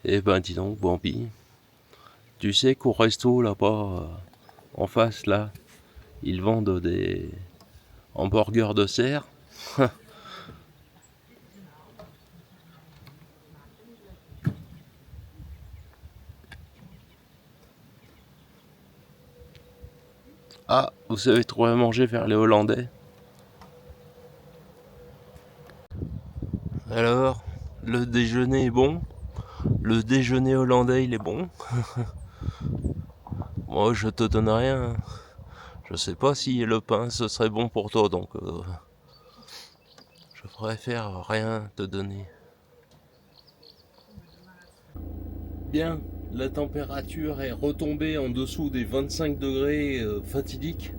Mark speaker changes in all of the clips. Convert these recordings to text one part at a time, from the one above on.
Speaker 1: Eh ben dis donc, Bambi, tu sais qu'au resto là-bas, en face là, ils vendent des hamburgers de cerf. Ah, vous savez trouver à manger vers les Hollandais? Alors, le déjeuner est bon? Le déjeuner hollandais il est bon? Moi je te donne rien. Je sais pas si le pain ce serait bon pour toi, donc je préfère rien te donner. Bien, la température est retombée en dessous des 25 degrés fatidiques.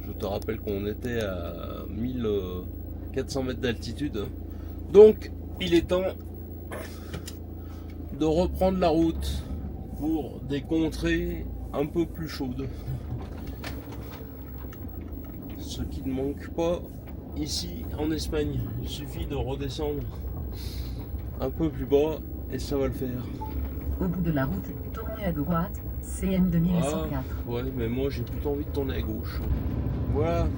Speaker 1: Je te rappelle qu'on était à 1400 mètres d'altitude. Donc, il est temps de reprendre la route pour des contrées un peu plus chaudes. Ce qui ne manque pas ici en Espagne. Il suffit de redescendre un peu plus bas et ça va le faire.
Speaker 2: Au bout de la route, tournez à droite, CN 2104.
Speaker 1: Ah, ouais, mais moi j'ai plutôt envie de tourner à gauche. Voilà,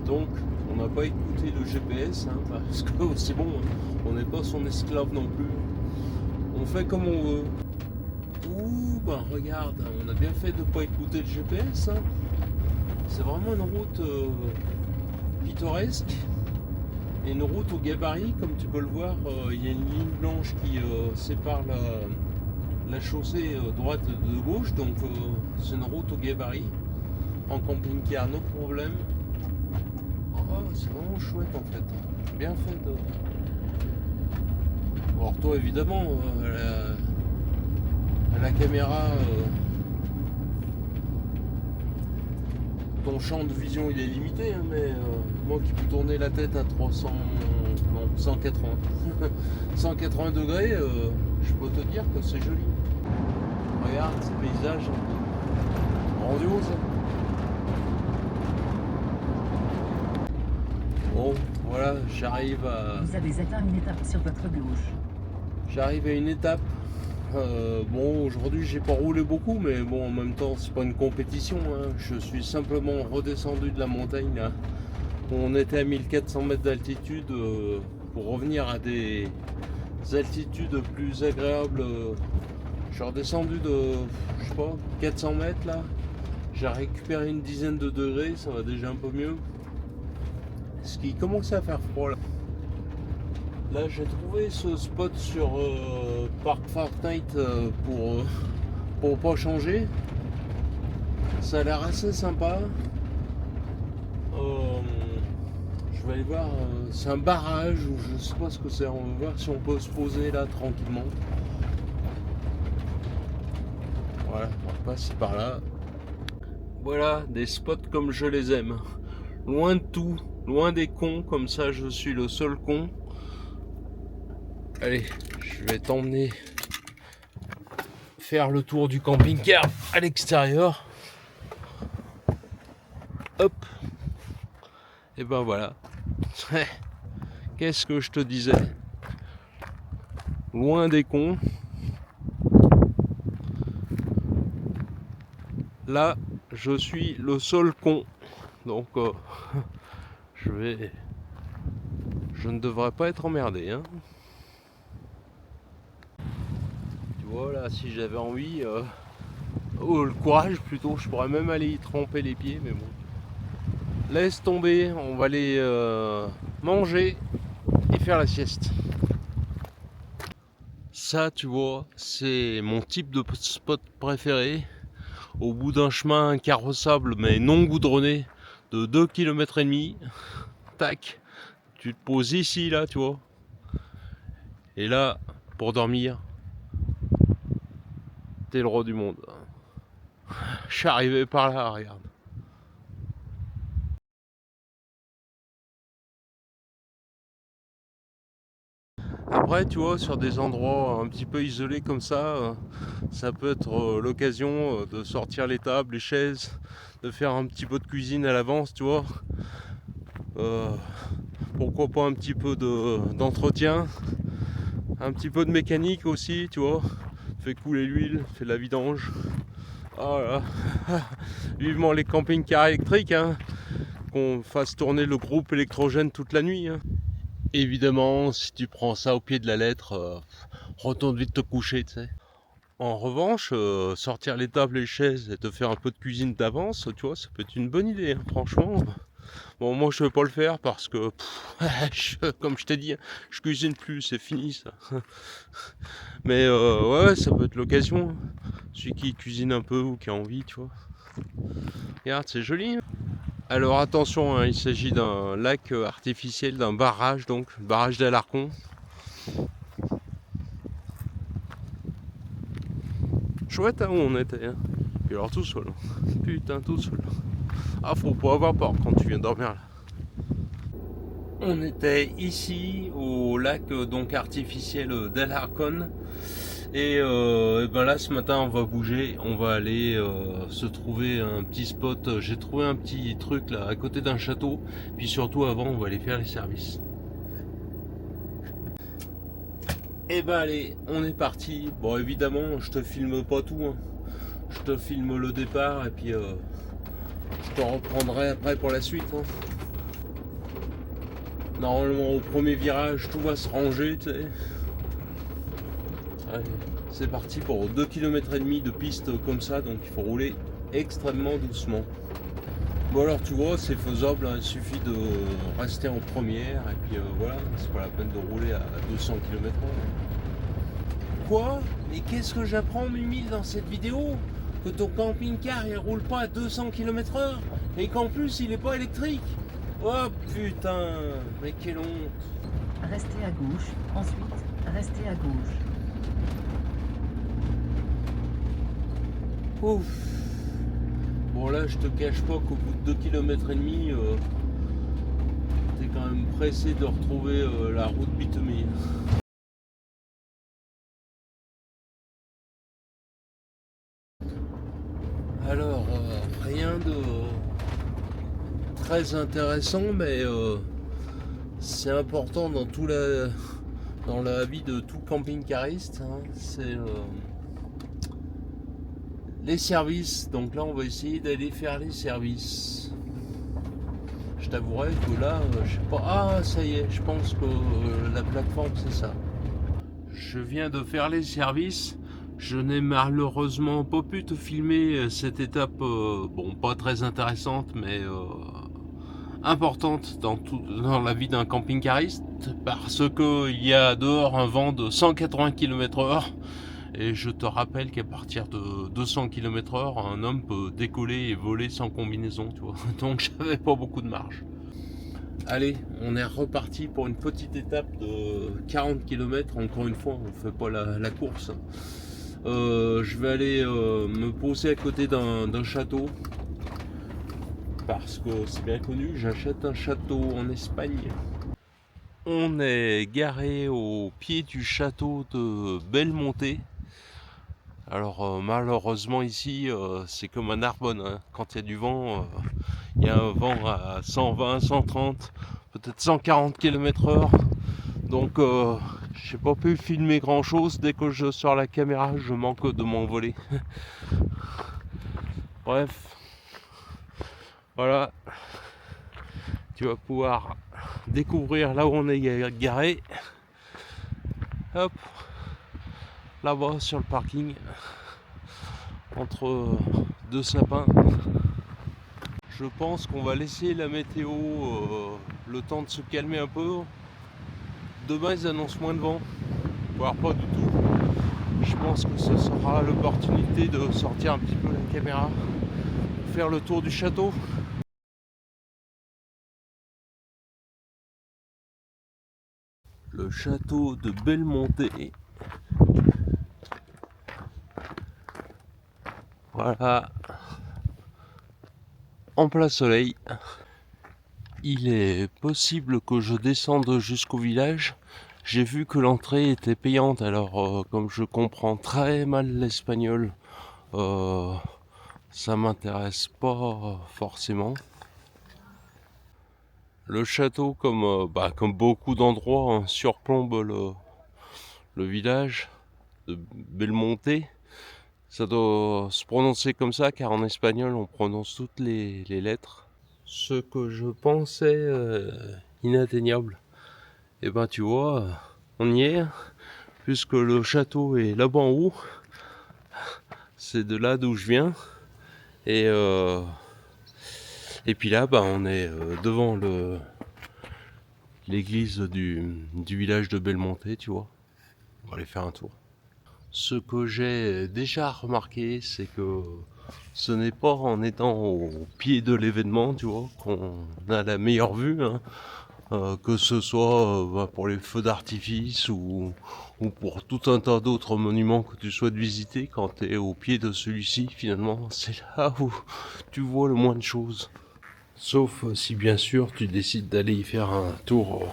Speaker 1: donc on n'a pas écouté le GPS, hein, parce que c'est bon, hein, on n'est pas son esclave non plus. On fait comme on veut. Ouh, bah regarde, on a bien fait de ne pas écouter le GPS. Hein. C'est vraiment une route pittoresque. Et une route au gabarit, comme tu peux le voir, il y a une ligne blanche qui sépare la chaussée droite de gauche, donc c'est une route au gabarit. En camping-car, no problème. Oh, c'est vraiment chouette en fait. Bien fait de. Bon, alors toi évidemment, à la caméra, ton champ de vision il est limité, hein, mais moi qui peux tourner la tête à 300, non 180, 180 degrés, je peux te dire que c'est joli. Regarde ces paysages, grandiose. Bon, voilà, j'arrive à.
Speaker 2: Vous avez atteint une étape sur votre gauche.
Speaker 1: J'arrive à une étape. Bon, aujourd'hui j'ai pas roulé beaucoup, mais bon, en même temps, c'est pas une compétition. Hein. Je suis simplement redescendu de la montagne là. On était à 1400 mètres d'altitude pour revenir à des altitudes plus agréables. Je suis redescendu de, je sais pas, 400 mètres là. J'ai récupéré une dizaine de degrés, ça va déjà un peu mieux. Ce qui commençait à faire froid là. Là, j'ai trouvé ce spot sur Park Fortnite pour pas changer. Ça a l'air assez sympa. Je vais aller voir. C'est un barrage ou je sais pas ce que c'est. On va voir si on peut se poser là tranquillement. Voilà, on va passer par là. Voilà, des spots comme je les aime. Loin de tout, loin des cons, comme ça je suis le seul con. Allez, je vais t'emmener faire le tour du camping-car à l'extérieur. Hop. Et ben voilà. Qu'est-ce que je te disais? Loin des cons. Là, je suis le seul con. Donc, je ne devrais pas être emmerdé. Hein. Tu vois, là, si j'avais envie, le courage plutôt, je pourrais même aller y tremper les pieds, mais bon. Laisse tomber, on va aller manger et faire la sieste. Ça, tu vois, c'est mon type de spot préféré. Au bout d'un chemin carrossable mais non goudronné de 2,5 km, tac, tu te poses ici, là, tu vois. Et là, pour dormir, t'es le roi du monde. Je suis arrivé par là, regarde. Après, tu vois, sur des endroits un petit peu isolés comme ça peut être l'occasion de sortir les tables, les chaises, de faire un petit peu de cuisine à l'avance, tu vois. Pourquoi pas un petit peu d'entretien, un petit peu de mécanique aussi, tu vois. fait couler l'huile, fait la vidange. Oh là là. Vivement les camping-cars électriques, hein, qu'on fasse tourner le groupe électrogène toute la nuit. Hein. Évidemment, si tu prends ça au pied de la lettre, retourne vite te coucher, tu sais. En revanche, sortir les tables et les chaises et te faire un peu de cuisine d'avance, tu vois, ça peut être une bonne idée, hein, franchement. Bon, moi je vais pas le faire parce que, comme je t'ai dit, je cuisine plus, c'est fini ça. Mais ouais, ça peut être l'occasion. Hein. Celui qui cuisine un peu ou qui a envie, tu vois. Regarde, c'est joli. Hein. Alors attention, hein, il s'agit d'un lac artificiel, d'un barrage, donc barrage d'Alarcon. Chouette hein, où on était. Hein. Puis alors tout seul. Putain, tout seul. Ah, faut pas avoir peur quand tu viens dormir là. On était ici au lac donc artificiel d'Alarcon. Et ben là ce matin on va bouger, on va aller se trouver un petit spot. J'ai trouvé un petit truc là à côté d'un château. Puis surtout avant on va aller faire les services. Et ben allez, on est parti. Bon évidemment je te filme pas tout. Hein. Je te filme le départ et puis je te reprendrai après pour la suite. Hein. Normalement au premier virage tout va se ranger, tu sais. Allez, c'est parti pour 2,5 km de piste comme ça, donc il faut rouler extrêmement doucement. Bon alors tu vois, c'est faisable, hein, il suffit de rester en première et puis voilà, c'est pas la peine de rouler à 200 km/h. Quoi? Mais qu'est-ce que j'apprends Mimi dans cette vidéo? Que ton camping-car il roule pas à 200 km/h et qu'en plus il est pas électrique. Oh putain, mais quelle honte.
Speaker 2: Restez à gauche, ensuite, restez à gauche.
Speaker 1: Ouf. Bon là je te cache pas qu'au bout de 2,5 km, t'es quand même pressé de retrouver la route bitumée. Alors rien de très intéressant mais c'est important dans dans la vie de tout camping-cariste, hein, c'est les services. Donc là on va essayer d'aller faire les services. Je t'avouerai que là je sais pas. Ah ça y est, je pense que la plateforme c'est ça. Je viens de faire les services. Je n'ai malheureusement pas pu te filmer cette étape, bon pas très intéressante mais importante dans la vie d'un camping-cariste parce qu'il y a dehors un vent de 180 km/h. Et je te rappelle qu'à partir de 200 km/h, un homme peut décoller et voler sans combinaison, tu vois. Donc j'avais pas beaucoup de marge. Allez, on est reparti pour une petite étape de 40 km. Encore une fois, on ne fait pas la course. Je vais aller me poser à côté d'un château. Parce que c'est bien connu, j'achète un château en Espagne. On est garé au pied du château de Belmonte. Alors malheureusement ici c'est comme à Narbonne, hein. Quand il y a du vent, il y a un vent à 120, 130, peut-être 140 km/h. Donc j'ai pas pu filmer grand chose. Dès que je sors la caméra je manque de m'envoler. Bref, voilà, tu vas pouvoir découvrir là où on est garé. Hop, là-bas sur le parking, entre deux sapins. Je pense qu'on va laisser la météo le temps de se calmer un peu. Demain ils annoncent moins de vent, voire pas du tout. Je pense que ce sera l'opportunité de sortir un petit peu la caméra, faire le tour du château. Le château de Belmonte. Voilà, en plein soleil. Il est possible que je descende jusqu'au village. J'ai vu que l'entrée était payante, alors comme je comprends très mal l'espagnol, ça m'intéresse pas forcément. Le château, comme beaucoup d'endroits, hein, surplombe le village. de Belmonte. Ça doit se prononcer comme ça, car en espagnol, on prononce toutes les lettres. Ce que je pensais inatteignable, et ben tu vois, on y est, puisque le château est là-bas en haut. C'est de là d'où je viens. Et puis là, bah, on est devant l'église du village de Belmonte, tu vois. On va aller faire un tour. Ce que j'ai déjà remarqué, c'est que ce n'est pas en étant au pied de l'événement, tu vois, qu'on a la meilleure vue, hein. Que ce soit pour les feux d'artifice ou pour tout un tas d'autres monuments que tu souhaites visiter. Quand tu es au pied de celui-ci, finalement, c'est là où tu vois le moins de choses. Sauf si bien sûr tu décides d'aller y faire un tour.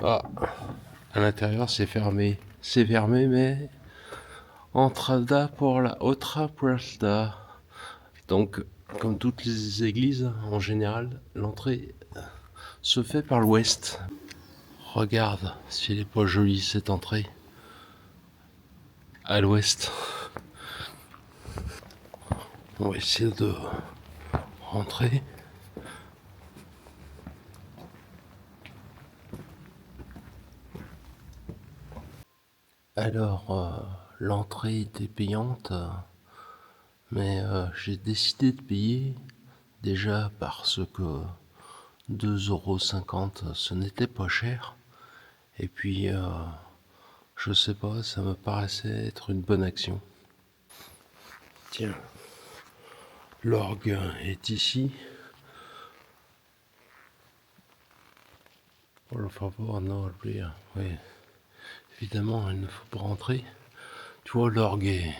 Speaker 1: Ah, à l'intérieur c'est fermé. C'est fermé, mais entrada pour la otra puerta. Donc, comme toutes les églises, en général, l'entrée se fait par l'ouest. Regarde si elle est pas jolie cette entrée. À l'ouest. On va essayer de rentrer. Alors, l'entrée était payante, mais j'ai décidé de payer déjà parce que 2,50 € ce n'était pas cher. Et puis, je sais pas, ça me paraissait être une bonne action. Tiens, l'orgue est ici. Por favor, no olvide. Oui, évidemment, il ne faut pas rentrer. Tu vois, l'orgue est...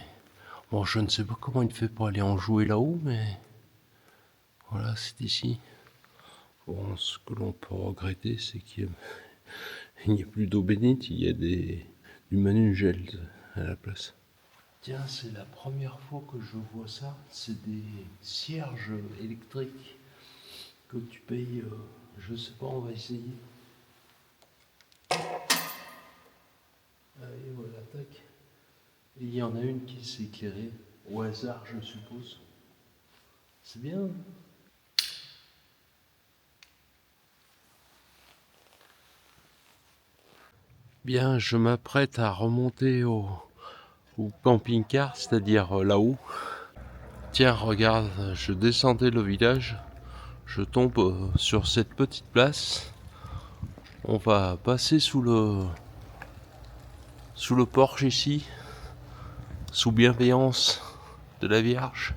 Speaker 1: Bon, je ne sais pas comment il fait pour aller en jouer là-haut, mais... Voilà, c'est ici. Bon, ce que l'on peut regretter, c'est qu'il n'y a plus d'eau bénite, il y a du manugel à la place. Tiens, c'est la première fois que je vois ça. C'est des cierges électriques que tu payes, je sais pas, on va essayer. Allez, voilà, tac. Et il y en a une qui s'est éclairée, au hasard, je suppose. C'est bien. Bien, je m'apprête à remonter au camping-car, c'est-à-dire là-haut. Tiens, regarde, je descendais le village, je tombe sur cette petite place. On va passer sous le porche ici, sous bienveillance de la Vierge.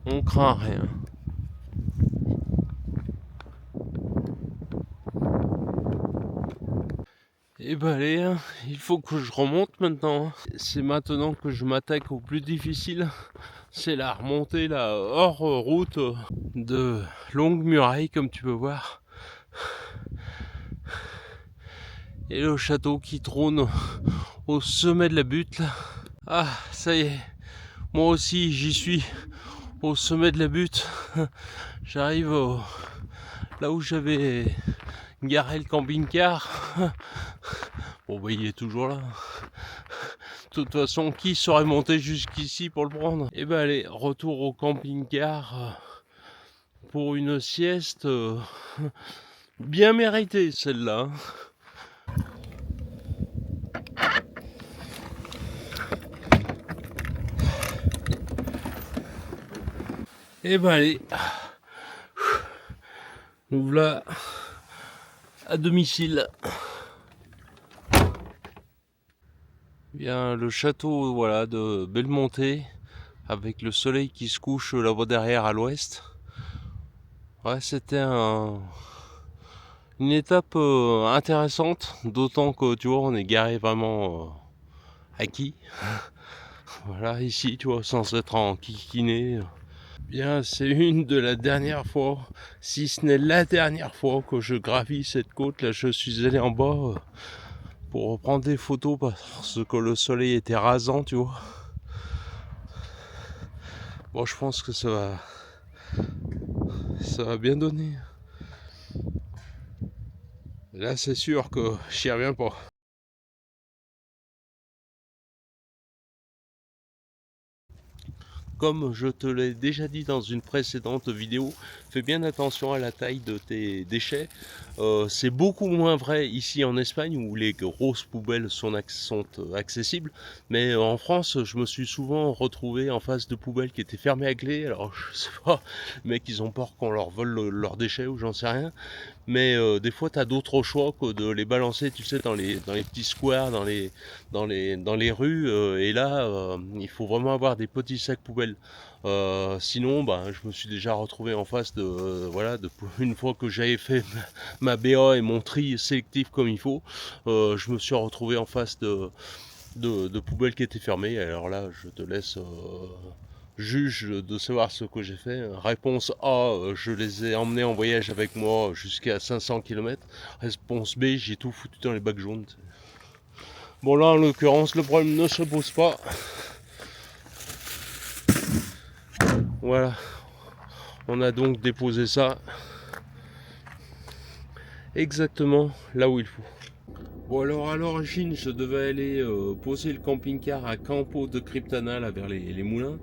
Speaker 1: On craint rien. Et ben allez, hein, il faut que je remonte maintenant. C'est maintenant que je m'attaque au plus difficile. C'est la remontée là, hors route de longues murailles comme tu peux voir. Et le château qui trône au sommet de la butte là. Ah, ça y est, moi aussi j'y suis, au sommet de la butte. J'arrive là où j'avais garé le camping-car. Bon bah il est toujours là. De toute façon, qui serait monté jusqu'ici pour le prendre? Et ben allez, retour au camping-car pour une sieste bien méritée celle-là. Et ben allez, nous voilà à domicile. Bien, le château voilà de Belmonte avec le soleil qui se couche là-bas derrière à l'ouest. Ouais, c'était une étape intéressante, d'autant que tu vois on est garé vraiment acquis. Voilà, ici tu vois, sans être en kikiné. Bien, c'est une de la dernière fois, si ce n'est la dernière fois que je gravis cette côte. Là, je suis allé en bas pour prendre des photos parce que le soleil était rasant, tu vois. Bon, je pense que ça va bien donner. Là, c'est sûr que j'y reviens pas. comme je te l'ai déjà dit dans une précédente vidéo, fais bien attention à la taille de tes déchets. C'est beaucoup moins vrai ici en Espagne où les grosses poubelles sont accessibles, mais en France je me suis souvent retrouvé en face de poubelles qui étaient fermées à clé. Alors je sais pas, les mecs ils ont peur qu'on leur vole leurs déchets ou j'en sais rien, mais des fois tu as d'autres choix que de les balancer, tu sais, dans les petits squares, dans les rues, et là il faut vraiment avoir des petits sacs poubelles. Sinon je me suis déjà retrouvé en face de voilà, une fois que j'avais fait ma BA et mon tri sélectif comme il faut, je me suis retrouvé en face de poubelles qui étaient fermées. Alors là je te laisse juge de savoir ce que j'ai fait. Réponse A, je les ai emmenés en voyage avec moi jusqu'à 500 km. Réponse B, j'ai tout foutu dans les bacs jaunes. Bon là en l'occurrence le problème ne se pose pas. Voilà, on a donc déposé ça exactement là où il faut. Bon alors à l'origine je devais aller poser le camping-car à Campo de Criptana là, vers les moulins.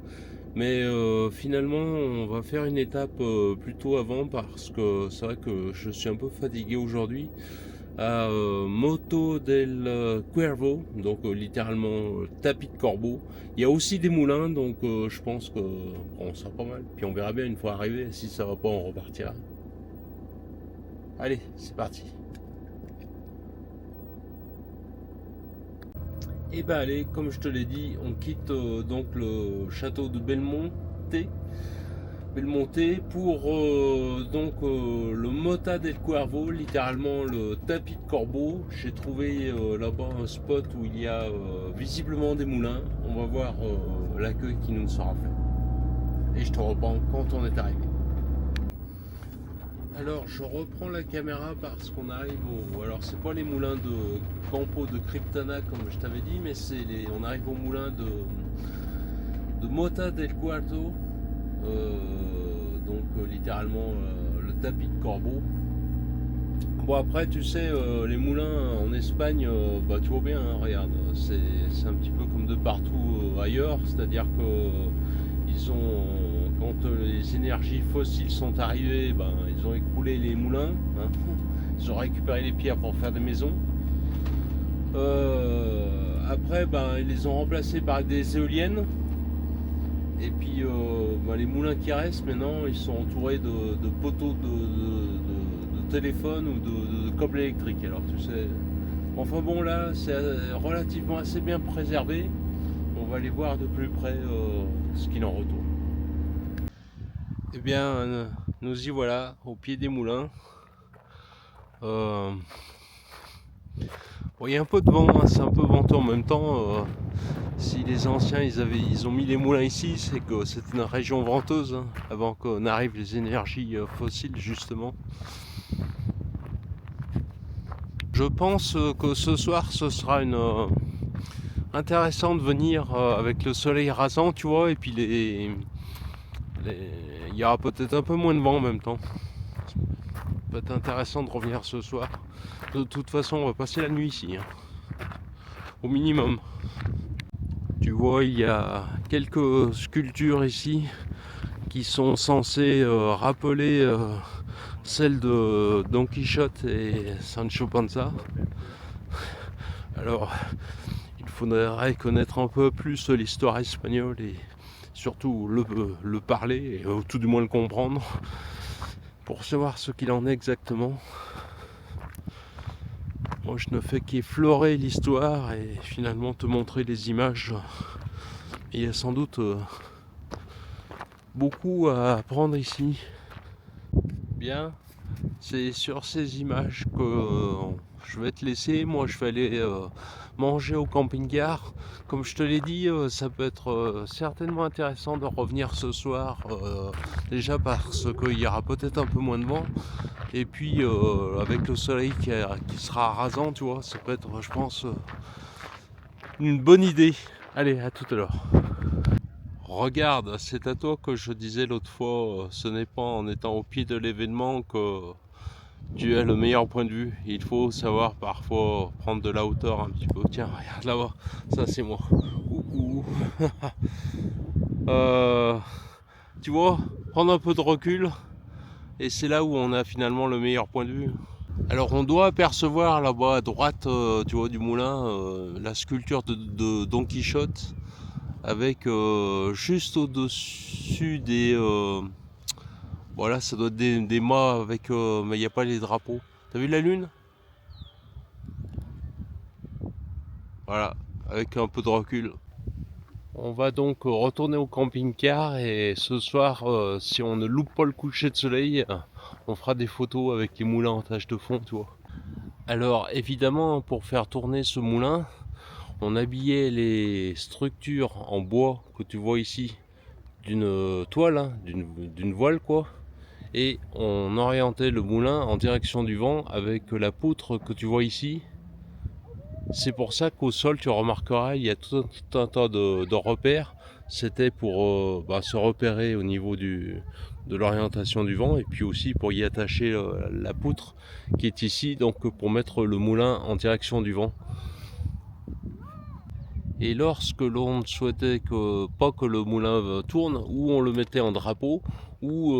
Speaker 1: Mais finalement on va faire une étape plutôt avant parce que c'est vrai que je suis un peu fatigué aujourd'hui. À Moto del Cuervo, donc littéralement tapis de corbeau. Il y a aussi des moulins, donc je pense que on sera pas mal. Puis on verra bien une fois arrivé, si ça va pas on repartira. Allez, c'est parti. Et ben allez, comme je te l'ai dit, on quitte donc le château de Belmonte pour le Mota del Cuervo, littéralement le tapis de corbeau. J'ai trouvé là-bas un spot où il y a visiblement des moulins. On va voir l'accueil qui nous sera fait. Et je te reprends quand on est arrivé. Alors je reprends la caméra parce qu'on arrive alors c'est pas les moulins de Campo de Criptana comme je t'avais dit, mais on arrive au moulin de Mota del Cuervo. Littéralement le tapis de corbeau. Bon après tu sais les moulins en Espagne tu vois bien hein, regarde c'est un petit peu comme de partout ailleurs, c'est-à-dire que ils ont quand les énergies fossiles sont arrivées ils ont écroulé les moulins hein. Ils ont récupéré les pierres pour faire des maisons. Après ils les ont remplacés par des éoliennes. Et puis les moulins qui restent maintenant, ils sont entourés de poteaux de téléphone ou de câbles électriques. Alors tu sais, enfin bon là, c'est relativement assez bien préservé. On va aller voir de plus près ce qu'il en retourne. Eh bien, nous y voilà au pied des moulins. Bon, il y a un peu de vent, hein, c'est un peu venteux en même temps. Si les anciens ils ont mis les moulins ici, c'est que c'est une région venteuse hein, avant qu'on arrive les énergies fossiles justement. Je pense que ce soir ce sera intéressant de venir avec le soleil rasant, tu vois, et puis il y aura peut-être un peu moins de vent en même temps. Ça peut être intéressant de revenir ce soir. De toute façon on va passer la nuit ici, hein, au minimum. Tu vois, il y a quelques sculptures ici qui sont censées rappeler celles de Don Quichotte et Sancho Panza. Alors, il faudrait connaître un peu plus l'histoire espagnole et surtout le parler, ou tout du moins le comprendre, pour savoir ce qu'il en est exactement. Moi je ne fais qu'effleurer l'histoire et finalement te montrer les images. Et il y a sans doute beaucoup à apprendre ici. Bien, c'est sur ces images que je vais te laisser. Moi je vais aller manger au camping-car. Comme je te l'ai dit, ça peut être certainement intéressant de revenir ce soir. Déjà parce qu'il y aura peut-être un peu moins de vent. Et puis avec le soleil qui sera rasant, tu vois, ça peut être, je pense, une bonne idée. Allez, à tout à l'heure. Regarde, c'est à toi que je disais l'autre fois, ce n'est pas en étant au pied de l'événement que tu as le meilleur point de vue. Il faut savoir parfois prendre de la hauteur un petit peu. Tiens, regarde là-bas, ça c'est moi. Coucou. tu vois, prendre un peu de recul, et c'est là où on a finalement le meilleur point de vue. Alors on doit apercevoir là-bas à droite, tu vois, du moulin, la sculpture de Don Quichotte, avec juste au-dessus des... voilà, ça doit être des mâts avec... mais il n'y a pas les drapeaux. T'as vu la lune? Voilà, avec un peu de recul. On va donc retourner au camping-car et ce soir, si on ne loupe pas le coucher de soleil, on fera des photos avec les moulins en tâche de fond, tu vois. Alors évidemment, pour faire tourner ce moulin, on habillait les structures en bois que tu vois ici d'une toile, hein, d'une voile quoi, et on orientait le moulin en direction du vent avec la poutre que tu vois ici. C'est pour ça qu'au sol, tu remarqueras, il y a tout un tas de repères. C'était pour se repérer au niveau de l'orientation du vent et puis aussi pour y attacher la poutre qui est ici, donc pour mettre le moulin en direction du vent. Et lorsque l'on ne souhaitait pas que le moulin tourne, ou on le mettait en drapeau, ou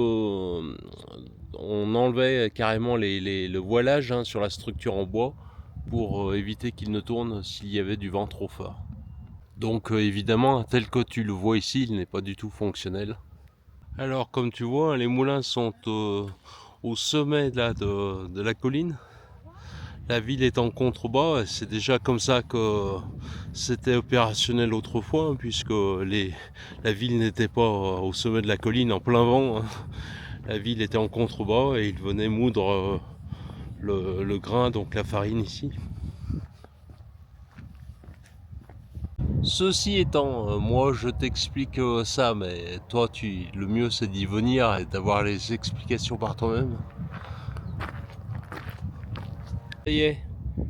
Speaker 1: on enlevait carrément le voilage hein, sur la structure en bois pour éviter qu'il ne tourne s'il y avait du vent trop fort. Donc évidemment, tel que tu le vois ici, il n'est pas du tout fonctionnel. Alors comme tu vois, les moulins sont au sommet là, de la colline. La ville est en contrebas, c'est déjà comme ça que c'était opérationnel autrefois, hein, puisque la ville n'était pas au sommet de la colline en plein vent. Hein. La ville était en contrebas et il venait moudre le grain, donc la farine ici. Ceci étant, moi je t'explique ça, mais toi le mieux c'est d'y venir et d'avoir les explications par toi-même. Ça y est,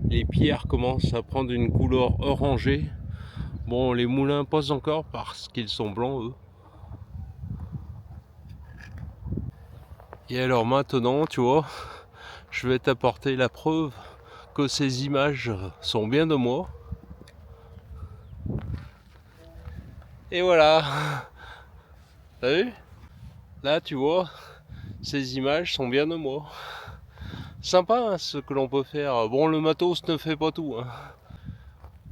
Speaker 1: les pierres commencent à prendre une couleur orangée. Bon, les moulins pas encore parce qu'ils sont blancs eux. Et alors maintenant, tu vois, je vais t'apporter la preuve que ces images sont bien de moi. Et voilà. T'as vu? Là, tu vois, ces images sont bien de moi. Sympa hein, ce que l'on peut faire. Bon, le matos ne fait pas tout. Hein.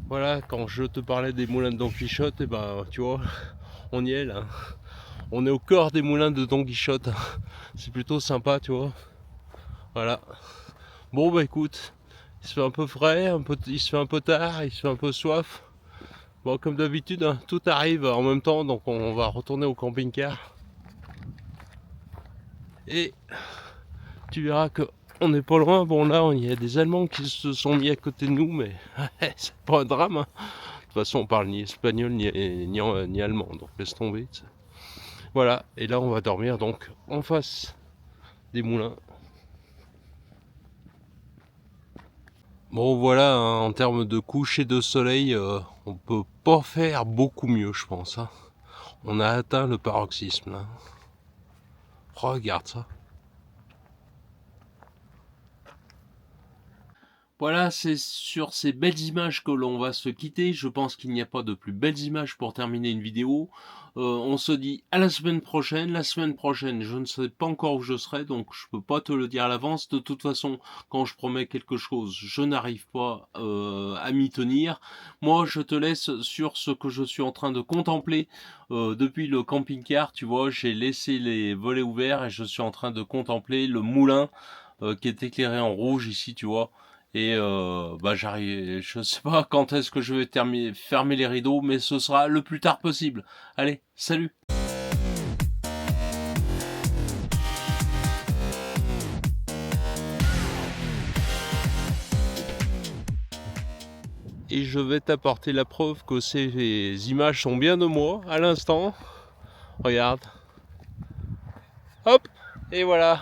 Speaker 1: Voilà, quand je te parlais des moulins de Don Quichotte, et ben, tu vois, on y est là. On est au cœur des moulins de Don Quichotte. C'est plutôt sympa, tu vois. Voilà. Bon, bah écoute, il se fait un peu frais, il se fait un peu tard, il se fait un peu soif. Bon, comme d'habitude, hein, tout arrive en même temps, donc on va retourner au camping-car. Et tu verras que on n'est pas loin. Bon, là, il y a des Allemands qui se sont mis à côté de nous, mais c'est pas un drame. Hein. De toute façon, on parle ni espagnol ni allemand, donc laisse tomber. T'sais. Voilà, et là, on va dormir donc en face des moulins. Bon, voilà, hein, en termes de coucher de soleil, on peut pas faire beaucoup mieux, je pense. Hein. On a atteint le paroxysme là. Regarde ça. Voilà, c'est sur ces belles images que l'on va se quitter. Je pense qu'il n'y a pas de plus belles images pour terminer une vidéo. On se dit à la semaine prochaine. La semaine prochaine, je ne sais pas encore où je serai, donc je peux pas te le dire à l'avance. De toute façon, quand je promets quelque chose, je n'arrive pas à m'y tenir. Moi, je te laisse sur ce que je suis en train de contempler depuis le camping-car. Tu vois, j'ai laissé les volets ouverts et je suis en train de contempler le moulin qui est éclairé en rouge ici, tu vois. Et j'arrive, je sais pas quand est-ce que je vais fermer les rideaux, mais ce sera le plus tard possible. Allez, salut! Et je vais t'apporter la preuve que ces images sont bien de moi à l'instant. Regarde. Hop! Et voilà!